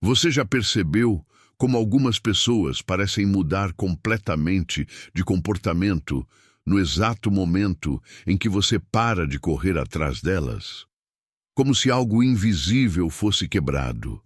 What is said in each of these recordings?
Você já percebeu como algumas pessoas parecem mudar completamente de comportamento no exato momento em que você para de correr atrás delas? Como se algo invisível fosse quebrado,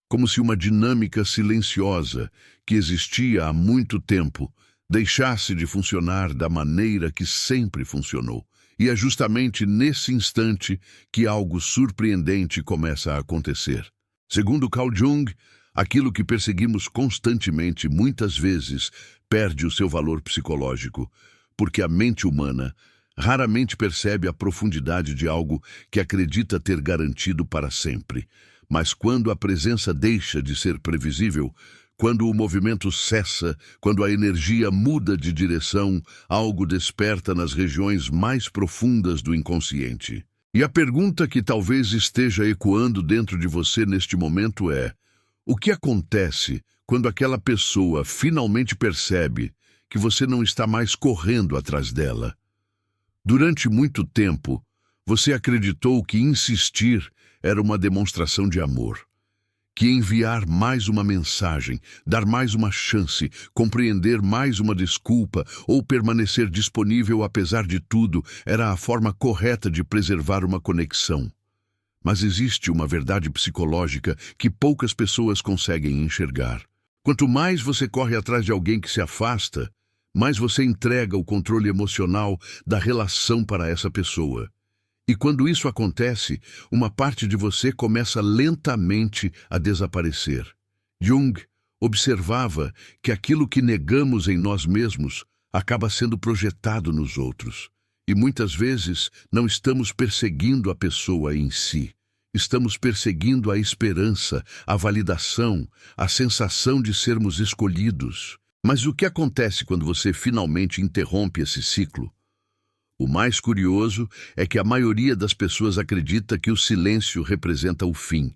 como se uma dinâmica silenciosa que existia há muito tempo deixasse de funcionar da maneira que sempre funcionou. E é justamente nesse instante que algo surpreendente começa a acontecer. Segundo Carl Jung, aquilo que perseguimos constantemente muitas vezes perde o seu valor psicológico, porque a mente humana raramente percebe a profundidade de algo que acredita ter garantido para sempre. Mas quando a presença deixa de ser previsível, quando o movimento cessa, quando a energia muda de direção, algo desperta nas regiões mais profundas do inconsciente. E a pergunta que talvez esteja ecoando dentro de você neste momento é: o que acontece quando aquela pessoa finalmente percebe que você não está mais correndo atrás dela? Durante muito tempo, você acreditou que insistir era uma demonstração de amor, que enviar mais uma mensagem, dar mais uma chance, compreender mais uma desculpa ou permanecer disponível apesar de tudo era a forma correta de preservar uma conexão. Mas existe uma verdade psicológica que poucas pessoas conseguem enxergar. Quanto mais você corre atrás de alguém que se afasta, mais você entrega o controle emocional da relação para essa pessoa. E quando isso acontece, uma parte de você começa lentamente a desaparecer. Jung observava que aquilo que negamos em nós mesmos acaba sendo projetado nos outros. E muitas vezes não estamos perseguindo a pessoa em si. Estamos perseguindo a esperança, a validação, a sensação de sermos escolhidos. Mas o que acontece quando você finalmente interrompe esse ciclo? O mais curioso é que a maioria das pessoas acredita que o silêncio representa o fim.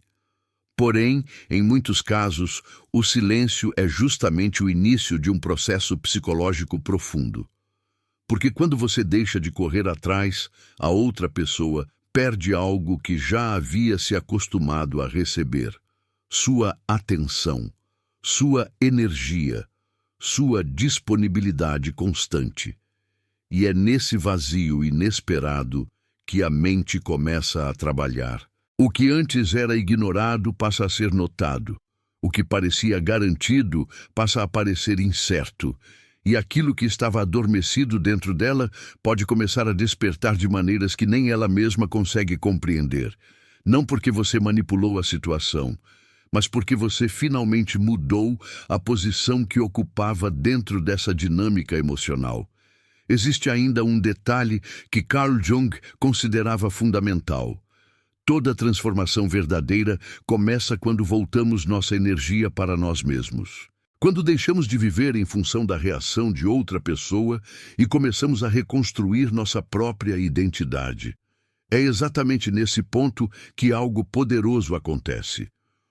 Porém, em muitos casos, o silêncio é justamente o início de um processo psicológico profundo. Porque quando você deixa de correr atrás, a outra pessoa perde algo que já havia se acostumado a receber: sua atenção, sua energia, sua disponibilidade constante. E é nesse vazio inesperado que a mente começa a trabalhar. O que antes era ignorado passa a ser notado. O que parecia garantido passa a parecer incerto. E aquilo que estava adormecido dentro dela pode começar a despertar de maneiras que nem ela mesma consegue compreender. Não porque você manipulou a situação, mas porque você finalmente mudou a posição que ocupava dentro dessa dinâmica emocional. Existe ainda um detalhe que Carl Jung considerava fundamental. Toda transformação verdadeira começa quando voltamos nossa energia para nós mesmos. Quando deixamos de viver em função da reação de outra pessoa e começamos a reconstruir nossa própria identidade. É exatamente nesse ponto que algo poderoso acontece.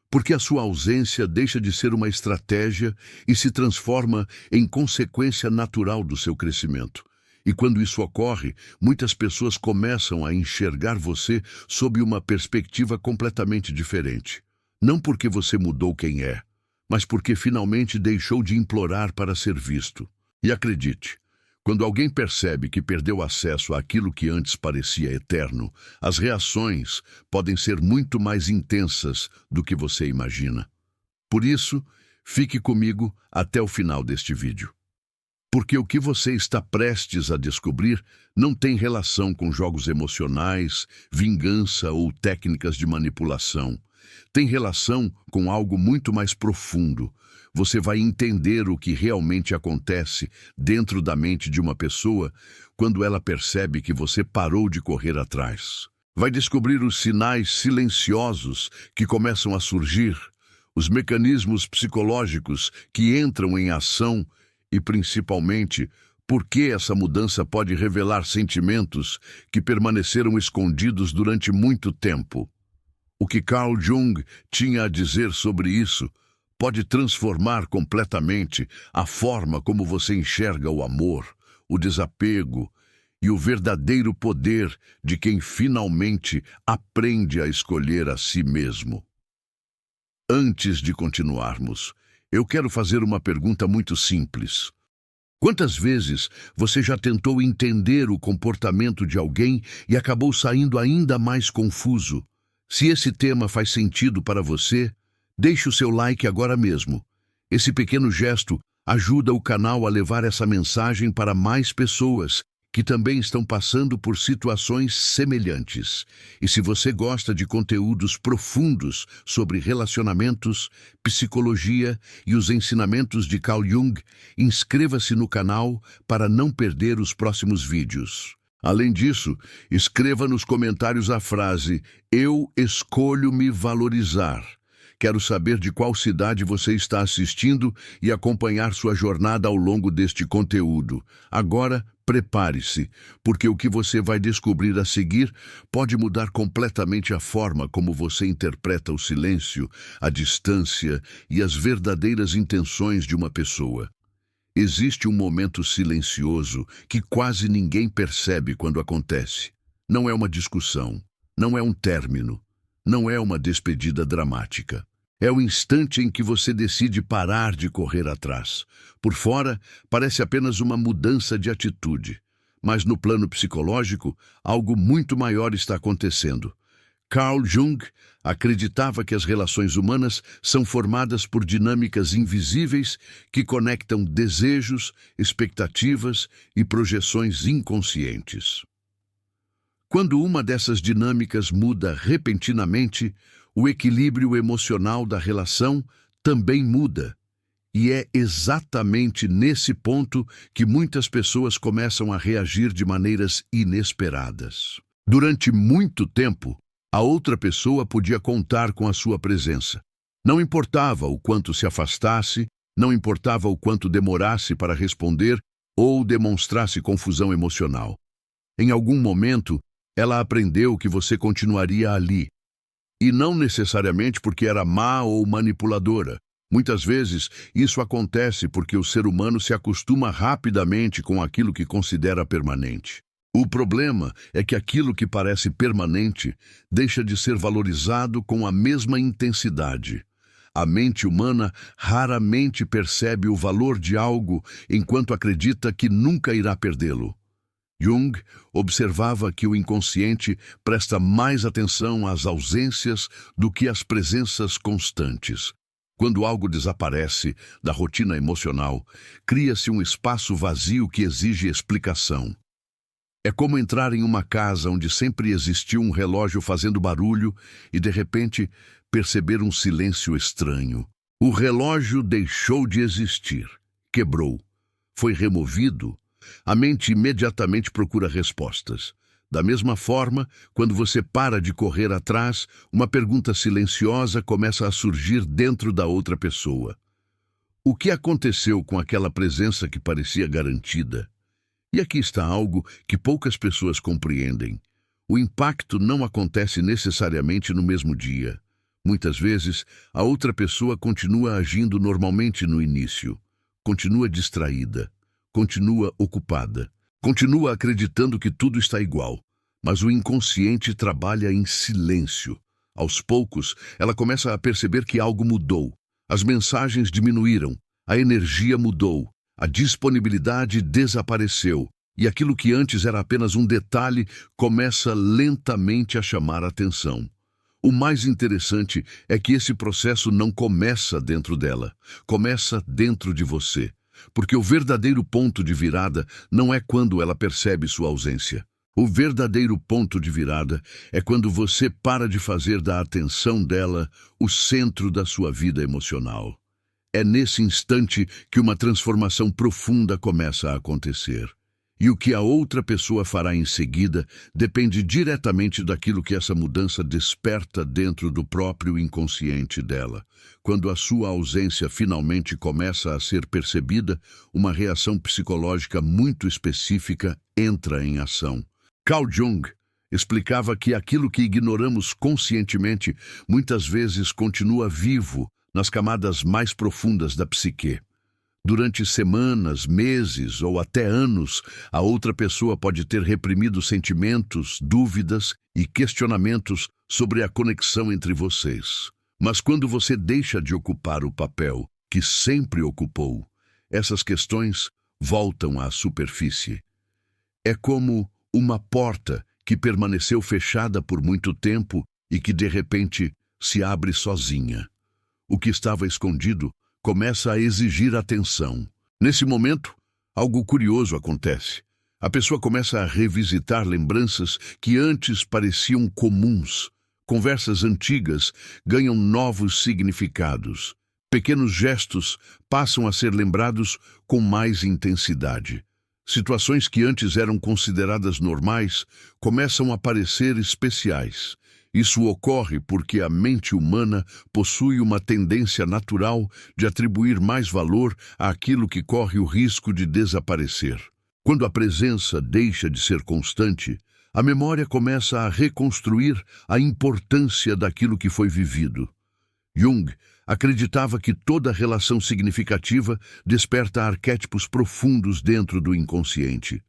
Porque a sua ausência deixa de ser uma estratégia e se transforma em consequência natural do seu crescimento. E quando isso ocorre, muitas pessoas começam a enxergar você sob uma perspectiva completamente diferente. Não porque você mudou quem é, mas porque finalmente deixou de implorar para ser visto. E acredite, quando alguém percebe que perdeu acesso àquilo que antes parecia eterno, as reações podem ser muito mais intensas do que você imagina. Por isso, fique comigo até o final deste vídeo. Porque o que você está prestes a descobrir não tem relação com jogos emocionais, vingança ou técnicas de manipulação. Tem relação com algo muito mais profundo. Você vai entender o que realmente acontece dentro da mente de uma pessoa quando ela percebe que você parou de correr atrás. Vai descobrir os sinais silenciosos que começam a surgir, os mecanismos psicológicos que entram em ação e, principalmente, por que essa mudança pode revelar sentimentos que permaneceram escondidos durante muito tempo. O que Carl Jung tinha a dizer sobre isso pode transformar completamente a forma como você enxerga o amor, o desapego e o verdadeiro poder de quem finalmente aprende a escolher a si mesmo. Antes de continuarmos, eu quero fazer uma pergunta muito simples. Quantas vezes você já tentou entender o comportamento de alguém e acabou saindo ainda mais confuso? Se esse tema faz sentido para você, deixe o seu like agora mesmo. Esse pequeno gesto ajuda o canal a levar essa mensagem para mais pessoas que também estão passando por situações semelhantes. E se você gosta de conteúdos profundos sobre relacionamentos, psicologia e os ensinamentos de Carl Jung, inscreva-se no canal para não perder os próximos vídeos. Além disso, escreva nos comentários a frase "Eu escolho me valorizar". Quero saber de qual cidade você está assistindo e acompanhar sua jornada ao longo deste conteúdo. Agora, prepare-se, porque o que você vai descobrir a seguir pode mudar completamente a forma como você interpreta o silêncio, a distância e as verdadeiras intenções de uma pessoa. Existe um momento silencioso que quase ninguém percebe quando acontece. Não é uma discussão, não é um término, não é uma despedida dramática. É o instante em que você decide parar de correr atrás. Por fora, parece apenas uma mudança de atitude. Mas no plano psicológico, algo muito maior está acontecendo. Carl Jung acreditava que as relações humanas são formadas por dinâmicas invisíveis que conectam desejos, expectativas e projeções inconscientes. Quando uma dessas dinâmicas muda repentinamente, o equilíbrio emocional da relação também muda. E é exatamente nesse ponto que muitas pessoas começam a reagir de maneiras inesperadas. Durante muito tempo, a outra pessoa podia contar com a sua presença. Não importava o quanto se afastasse, não importava o quanto demorasse para responder ou demonstrasse confusão emocional. Em algum momento, ela aprendeu que você continuaria ali. E não necessariamente porque era má ou manipuladora. Muitas vezes, isso acontece porque o ser humano se acostuma rapidamente com aquilo que considera permanente. O problema é que aquilo que parece permanente deixa de ser valorizado com a mesma intensidade. A mente humana raramente percebe o valor de algo enquanto acredita que nunca irá perdê-lo. Jung observava que o inconsciente presta mais atenção às ausências do que às presenças constantes. Quando algo desaparece da rotina emocional, cria-se um espaço vazio que exige explicação. É como entrar em uma casa onde sempre existiu um relógio fazendo barulho e, de repente, perceber um silêncio estranho. O relógio deixou de existir, quebrou, foi removido. A mente imediatamente procura respostas. Da mesma forma, quando você para de correr atrás, uma pergunta silenciosa começa a surgir dentro da outra pessoa. O que aconteceu com aquela presença que parecia garantida? E aqui está algo que poucas pessoas compreendem. O impacto não acontece necessariamente no mesmo dia. Muitas vezes, a outra pessoa continua agindo normalmente no início. Continua distraída. Continua ocupada, continua acreditando que tudo está igual, mas o inconsciente trabalha em silêncio. Aos poucos, ela começa a perceber que algo mudou. As mensagens diminuíram, a energia mudou, a disponibilidade desapareceu, e aquilo que antes era apenas um detalhe começa lentamente a chamar a atenção. O mais interessante é que esse processo não começa dentro dela, começa dentro de você. Porque o verdadeiro ponto de virada não é quando ela percebe sua ausência. O verdadeiro ponto de virada é quando você para de fazer da atenção dela o centro da sua vida emocional. É nesse instante que uma transformação profunda começa a acontecer. E o que a outra pessoa fará em seguida depende diretamente daquilo que essa mudança desperta dentro do próprio inconsciente dela. Quando a sua ausência finalmente começa a ser percebida, uma reação psicológica muito específica entra em ação. Carl Jung explicava que aquilo que ignoramos conscientemente muitas vezes continua vivo nas camadas mais profundas da psique. Durante semanas, meses ou até anos, a outra pessoa pode ter reprimido sentimentos, dúvidas e questionamentos sobre a conexão entre vocês. Mas quando você deixa de ocupar o papel que sempre ocupou, essas questões voltam à superfície. É como uma porta que permaneceu fechada por muito tempo e que de repente se abre sozinha. O que estava escondido começa a exigir atenção. Nesse momento, algo curioso acontece. A pessoa começa a revisitar lembranças que antes pareciam comuns. Conversas antigas ganham novos significados. Pequenos gestos passam a ser lembrados com mais intensidade. Situações que antes eram consideradas normais começam a parecer especiais. Isso ocorre porque a mente humana possui uma tendência natural de atribuir mais valor àquilo que corre o risco de desaparecer. Quando a presença deixa de ser constante, a memória começa a reconstruir a importância daquilo que foi vivido. Jung acreditava que toda relação significativa desperta arquétipos profundos dentro do inconsciente.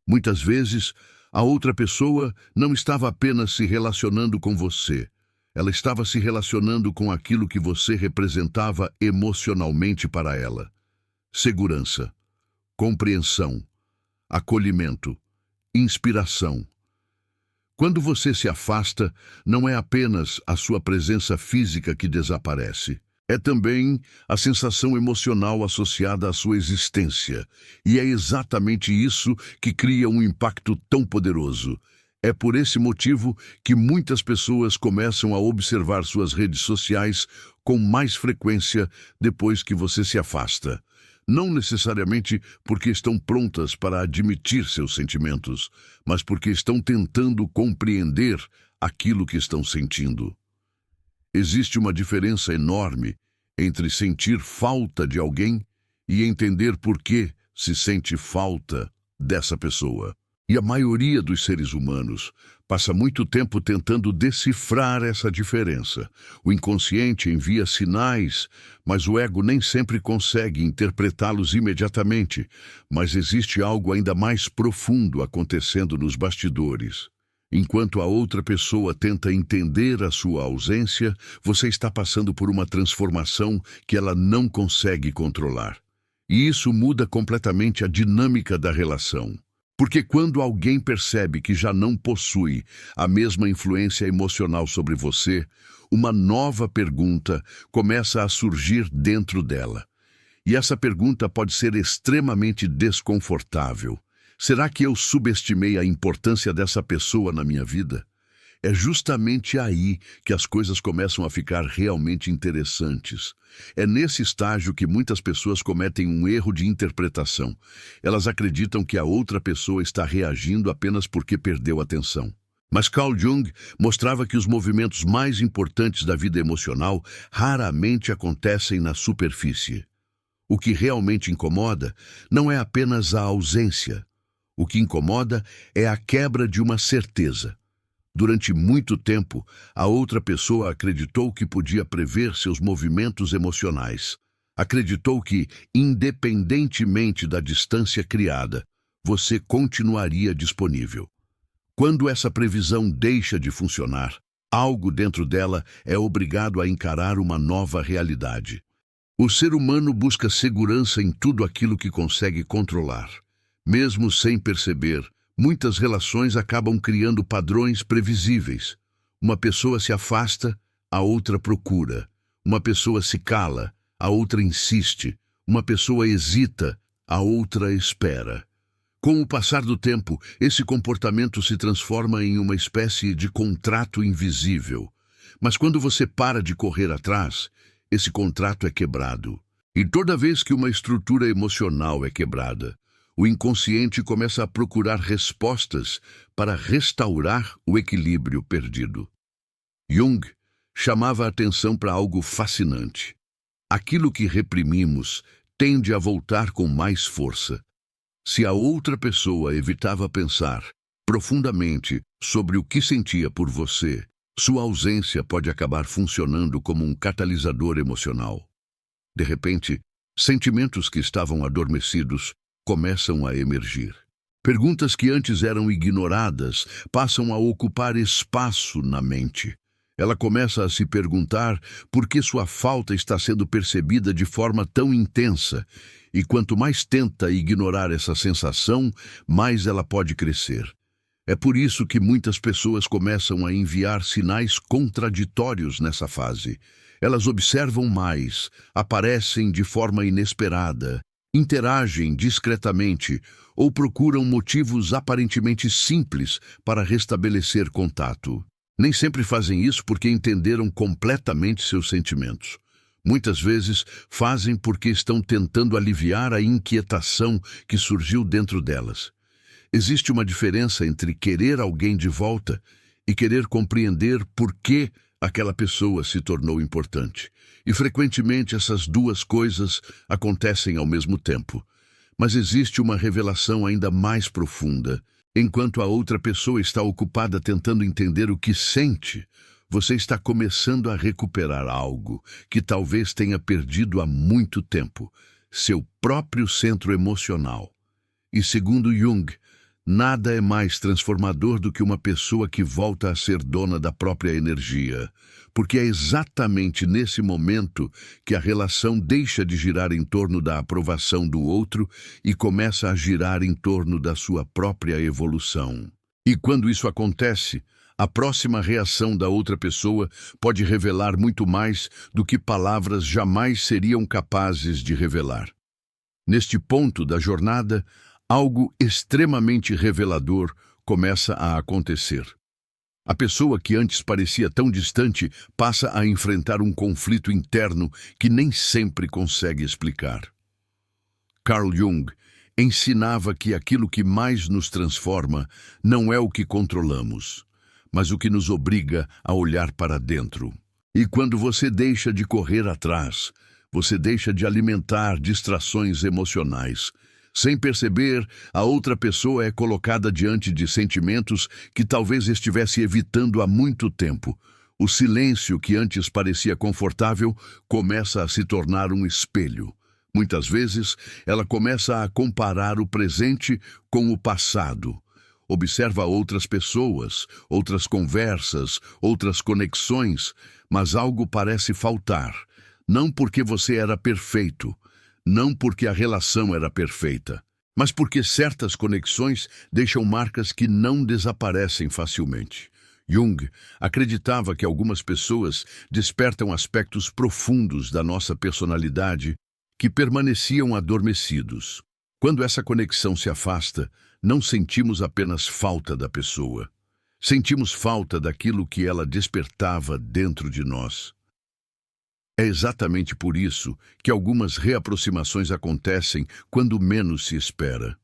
Muitas vezes, a outra pessoa não estava apenas se relacionando com você. Ela estava se relacionando com aquilo que você representava emocionalmente para ela. Segurança, compreensão, acolhimento, inspiração. Quando você se afasta, não é apenas a sua presença física que desaparece. É também a sensação emocional associada à sua existência. E é exatamente isso que cria um impacto tão poderoso. É por esse motivo que muitas pessoas começam a observar suas redes sociais com mais frequência depois que você se afasta. Não necessariamente porque estão prontas para admitir seus sentimentos, mas porque estão tentando compreender aquilo que estão sentindo. Existe uma diferença enorme entre sentir falta de alguém e entender por que se sente falta dessa pessoa. E a maioria dos seres humanos passa muito tempo tentando decifrar essa diferença. O inconsciente envia sinais, mas o ego nem sempre consegue interpretá-los imediatamente. Mas existe algo ainda mais profundo acontecendo nos bastidores. Enquanto a outra pessoa tenta entender a sua ausência, você está passando por uma transformação que ela não consegue controlar. E isso muda completamente a dinâmica da relação. Porque quando alguém percebe que já não possui a mesma influência emocional sobre você, uma nova pergunta começa a surgir dentro dela. E essa pergunta pode ser extremamente desconfortável. Será que eu subestimei a importância dessa pessoa na minha vida? É justamente aí que as coisas começam a ficar realmente interessantes. É nesse estágio que muitas pessoas cometem um erro de interpretação. Elas acreditam que a outra pessoa está reagindo apenas porque perdeu a atenção. Mas Carl Jung mostrava que os movimentos mais importantes da vida emocional raramente acontecem na superfície. O que realmente incomoda não é apenas a ausência. O que incomoda é a quebra de uma certeza. Durante muito tempo, a outra pessoa acreditou que podia prever seus movimentos emocionais. Acreditou que, independentemente da distância criada, você continuaria disponível. Quando essa previsão deixa de funcionar, algo dentro dela é obrigado a encarar uma nova realidade. O ser humano busca segurança em tudo aquilo que consegue controlar. Mesmo sem perceber, muitas relações acabam criando padrões previsíveis. Uma pessoa se afasta, a outra procura. Uma pessoa se cala, a outra insiste. Uma pessoa hesita, a outra espera. Com o passar do tempo, esse comportamento se transforma em uma espécie de contrato invisível. Mas quando você para de correr atrás, esse contrato é quebrado. E toda vez que uma estrutura emocional é quebrada, o inconsciente começa a procurar respostas para restaurar o equilíbrio perdido. Jung chamava a atenção para algo fascinante. Aquilo que reprimimos tende a voltar com mais força. Se a outra pessoa evitava pensar profundamente sobre o que sentia por você, sua ausência pode acabar funcionando como um catalisador emocional. De repente, sentimentos que estavam adormecidos começam a emergir. Perguntas que antes eram ignoradas passam a ocupar espaço na mente. Ela começa a se perguntar por que sua falta está sendo percebida de forma tão intensa, e quanto mais tenta ignorar essa sensação, mais ela pode crescer. É por isso que muitas pessoas começam a enviar sinais contraditórios nessa fase. Elas observam mais, aparecem de forma inesperada, interagem discretamente ou procuram motivos aparentemente simples para restabelecer contato. Nem sempre fazem isso porque entenderam completamente seus sentimentos. Muitas vezes fazem porque estão tentando aliviar a inquietação que surgiu dentro delas. Existe uma diferença entre querer alguém de volta e querer compreender por que aquela pessoa se tornou importante. E frequentemente essas duas coisas acontecem ao mesmo tempo. Mas existe uma revelação ainda mais profunda. Enquanto a outra pessoa está ocupada tentando entender o que sente, você está começando a recuperar algo que talvez tenha perdido há muito tempo, seu próprio centro emocional. E segundo Jung, nada é mais transformador do que uma pessoa que volta a ser dona da própria energia, porque é exatamente nesse momento que a relação deixa de girar em torno da aprovação do outro e começa a girar em torno da sua própria evolução. E quando isso acontece, a próxima reação da outra pessoa pode revelar muito mais do que palavras jamais seriam capazes de revelar. Neste ponto da jornada, algo extremamente revelador começa a acontecer. A pessoa que antes parecia tão distante passa a enfrentar um conflito interno que nem sempre consegue explicar. Carl Jung ensinava que aquilo que mais nos transforma não é o que controlamos, mas o que nos obriga a olhar para dentro. E quando você deixa de correr atrás, você deixa de alimentar distrações emocionais. Sem perceber, a outra pessoa é colocada diante de sentimentos que talvez estivesse evitando há muito tempo. O silêncio que antes parecia confortável começa a se tornar um espelho. Muitas vezes, ela começa a comparar o presente com o passado. Observa outras pessoas, outras conversas, outras conexões, mas algo parece faltar. Não porque você era perfeito, não porque a relação era perfeita, mas porque certas conexões deixam marcas que não desaparecem facilmente. Jung acreditava que algumas pessoas despertam aspectos profundos da nossa personalidade que permaneciam adormecidos. Quando essa conexão se afasta, não sentimos apenas falta da pessoa. Sentimos falta daquilo que ela despertava dentro de nós. É exatamente por isso que algumas reaproximações acontecem quando menos se espera.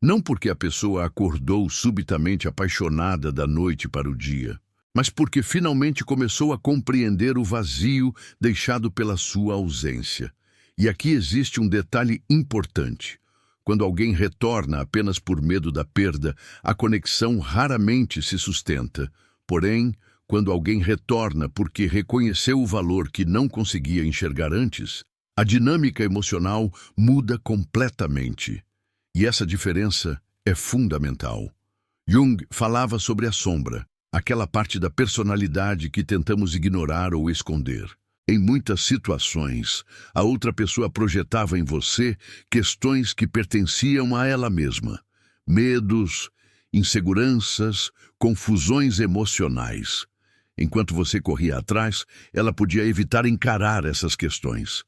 Não porque a pessoa acordou subitamente apaixonada da noite para o dia, mas porque finalmente começou a compreender o vazio deixado pela sua ausência. E aqui existe um detalhe importante. Quando alguém retorna apenas por medo da perda, a conexão raramente se sustenta. Porém, quando alguém retorna porque reconheceu o valor que não conseguia enxergar antes, a dinâmica emocional muda completamente. E essa diferença é fundamental. Jung falava sobre a sombra, aquela parte da personalidade que tentamos ignorar ou esconder. Em muitas situações, a outra pessoa projetava em você questões que pertenciam a ela mesma. Medos, inseguranças, confusões emocionais. Enquanto você corria atrás, ela podia evitar encarar essas questões.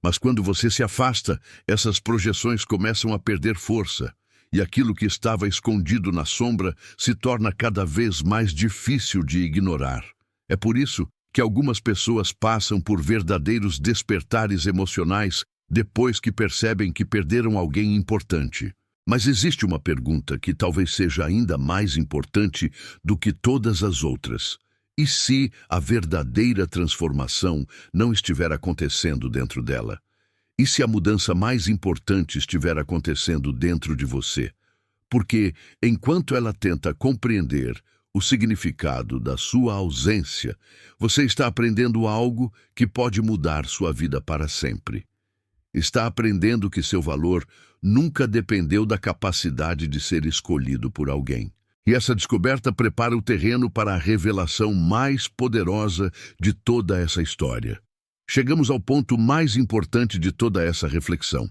Mas quando você se afasta, essas projeções começam a perder força, e aquilo que estava escondido na sombra se torna cada vez mais difícil de ignorar. É por isso que algumas pessoas passam por verdadeiros despertares emocionais depois que percebem que perderam alguém importante. Mas existe uma pergunta que talvez seja ainda mais importante do que todas as outras. E se a verdadeira transformação não estiver acontecendo dentro dela? E se a mudança mais importante estiver acontecendo dentro de você? Porque, enquanto ela tenta compreender o significado da sua ausência, você está aprendendo algo que pode mudar sua vida para sempre. Está aprendendo que seu valor nunca dependeu da capacidade de ser escolhido por alguém. E essa descoberta prepara o terreno para a revelação mais poderosa de toda essa história. Chegamos ao ponto mais importante de toda essa reflexão.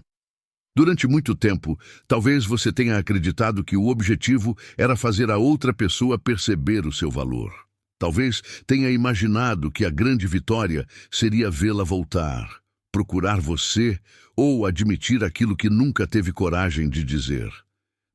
Durante muito tempo, talvez você tenha acreditado que o objetivo era fazer a outra pessoa perceber o seu valor. Talvez tenha imaginado que a grande vitória seria vê-la voltar, procurar você ou admitir aquilo que nunca teve coragem de dizer.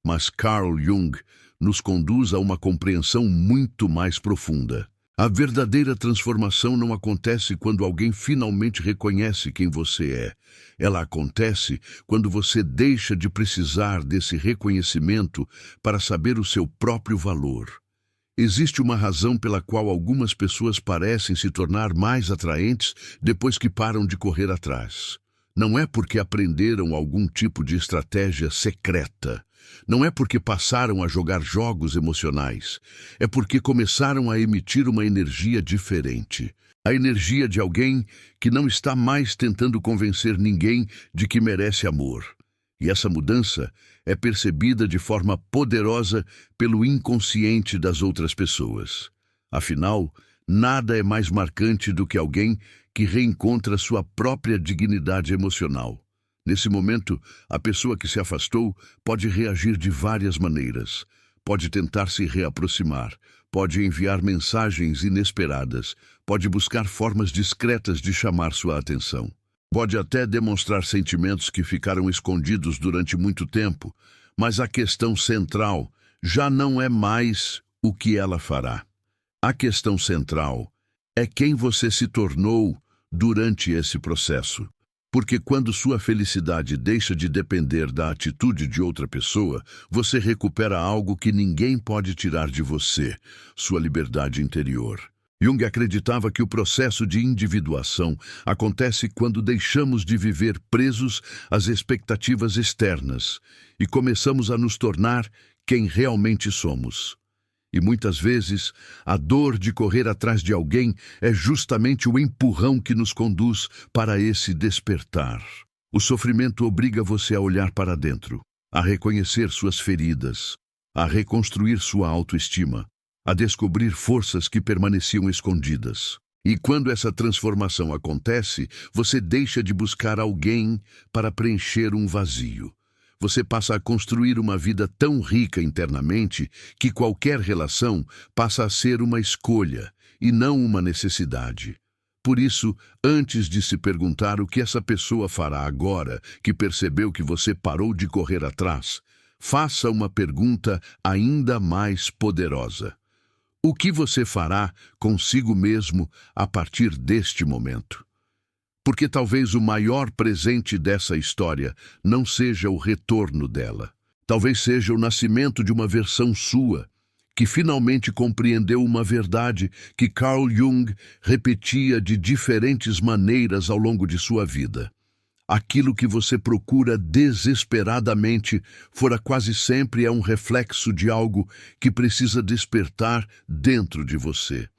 Mas Carl Jung nos conduz a uma compreensão muito mais profunda. A verdadeira transformação não acontece quando alguém finalmente reconhece quem você é. Ela acontece quando você deixa de precisar desse reconhecimento para saber o seu próprio valor. Existe uma razão pela qual algumas pessoas parecem se tornar mais atraentes depois que param de correr atrás. Não é porque aprenderam algum tipo de estratégia secreta. Não é porque passaram a jogar jogos emocionais. É porque começaram a emitir uma energia diferente. A energia de alguém que não está mais tentando convencer ninguém de que merece amor. E essa mudança é percebida de forma poderosa pelo inconsciente das outras pessoas. Afinal, nada é mais marcante do que alguém que reencontra sua própria dignidade emocional. Nesse momento, a pessoa que se afastou pode reagir de várias maneiras. Pode tentar se reaproximar, pode enviar mensagens inesperadas, pode buscar formas discretas de chamar sua atenção. Pode até demonstrar sentimentos que ficaram escondidos durante muito tempo, mas a questão central já não é mais o que ela fará. A questão central é quem você se tornou durante esse processo. Porque quando sua felicidade deixa de depender da atitude de outra pessoa, você recupera algo que ninguém pode tirar de você, sua liberdade interior. Jung acreditava que o processo de individuação acontece quando deixamos de viver presos às expectativas externas e começamos a nos tornar quem realmente somos. E muitas vezes, a dor de correr atrás de alguém é justamente o empurrão que nos conduz para esse despertar. O sofrimento obriga você a olhar para dentro, a reconhecer suas feridas, a reconstruir sua autoestima, a descobrir forças que permaneciam escondidas. E quando essa transformação acontece, você deixa de buscar alguém para preencher um vazio. Você passa a construir uma vida tão rica internamente que qualquer relação passa a ser uma escolha e não uma necessidade. Por isso, antes de se perguntar o que essa pessoa fará agora que percebeu que você parou de correr atrás, faça uma pergunta ainda mais poderosa. O que você fará consigo mesmo a partir deste momento? Porque talvez o maior presente dessa história não seja o retorno dela. Talvez seja o nascimento de uma versão sua, que finalmente compreendeu uma verdade que Carl Jung repetia de diferentes maneiras ao longo de sua vida. Aquilo que você procura desesperadamente fora quase sempre um reflexo de algo que precisa despertar dentro de você.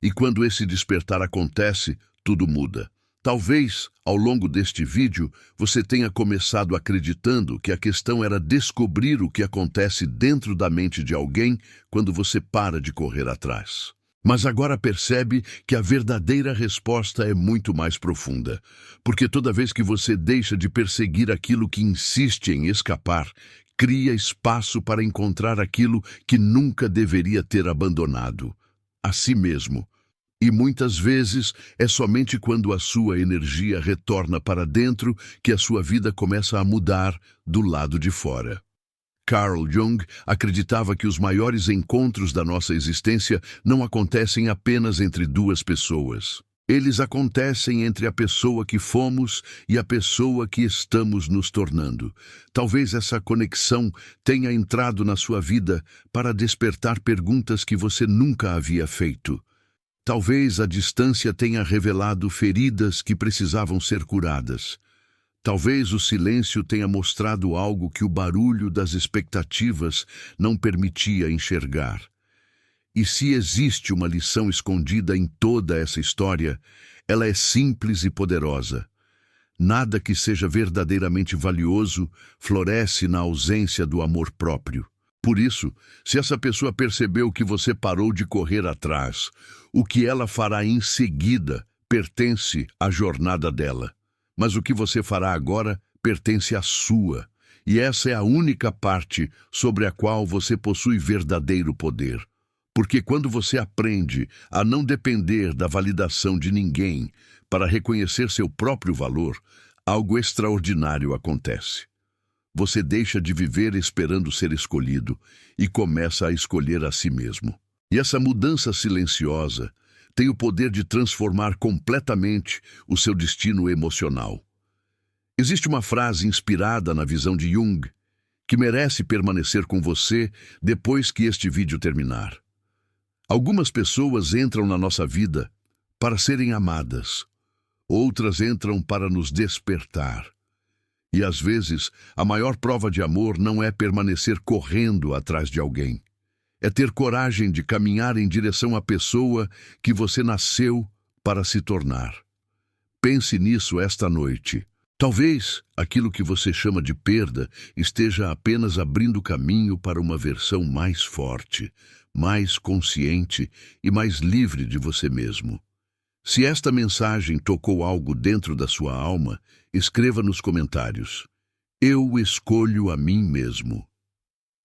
E quando esse despertar acontece, tudo muda. Talvez, ao longo deste vídeo, você tenha começado acreditando que a questão era descobrir o que acontece dentro da mente de alguém quando você para de correr atrás. Mas agora percebe que a verdadeira resposta é muito mais profunda, porque toda vez que você deixa de perseguir aquilo que insiste em escapar, cria espaço para encontrar aquilo que nunca deveria ter abandonado, a si mesmo. E muitas vezes é somente quando a sua energia retorna para dentro que a sua vida começa a mudar do lado de fora. Carl Jung acreditava que os maiores encontros da nossa existência não acontecem apenas entre duas pessoas. Eles acontecem entre a pessoa que fomos e a pessoa que estamos nos tornando. Talvez essa conexão tenha entrado na sua vida para despertar perguntas que você nunca havia feito. Talvez a distância tenha revelado feridas que precisavam ser curadas. Talvez o silêncio tenha mostrado algo que o barulho das expectativas não permitia enxergar. E se existe uma lição escondida em toda essa história, ela é simples e poderosa. Nada que seja verdadeiramente valioso floresce na ausência do amor próprio. Por isso, se essa pessoa percebeu que você parou de correr atrás, o que ela fará em seguida pertence à jornada dela. Mas o que você fará agora pertence à sua. E essa é a única parte sobre a qual você possui verdadeiro poder. Porque quando você aprende a não depender da validação de ninguém para reconhecer seu próprio valor, algo extraordinário acontece. Você deixa de viver esperando ser escolhido e começa a escolher a si mesmo. E essa mudança silenciosa tem o poder de transformar completamente o seu destino emocional. Existe uma frase inspirada na visão de Jung que merece permanecer com você depois que este vídeo terminar. Algumas pessoas entram na nossa vida para serem amadas. Outras entram para nos despertar. E às vezes, a maior prova de amor não é permanecer correndo atrás de alguém. É ter coragem de caminhar em direção à pessoa que você nasceu para se tornar. Pense nisso esta noite. Talvez aquilo que você chama de perda esteja apenas abrindo caminho para uma versão mais forte, mais consciente e mais livre de você mesmo. Se esta mensagem tocou algo dentro da sua alma, escreva nos comentários: Eu escolho a mim mesmo.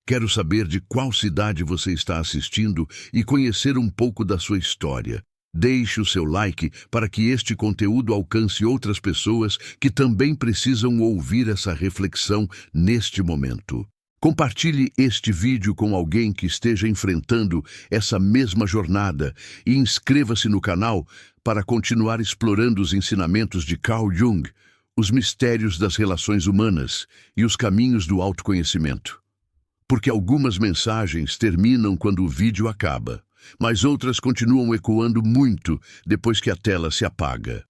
Quero saber de qual cidade você está assistindo e conhecer um pouco da sua história. Deixe o seu like para que este conteúdo alcance outras pessoas que também precisam ouvir essa reflexão neste momento. Compartilhe este vídeo com alguém que esteja enfrentando essa mesma jornada e inscreva-se no canal para continuar explorando os ensinamentos de Carl Jung, os mistérios das relações humanas e os caminhos do autoconhecimento. Porque algumas mensagens terminam quando o vídeo acaba, mas outras continuam ecoando muito depois que a tela se apaga.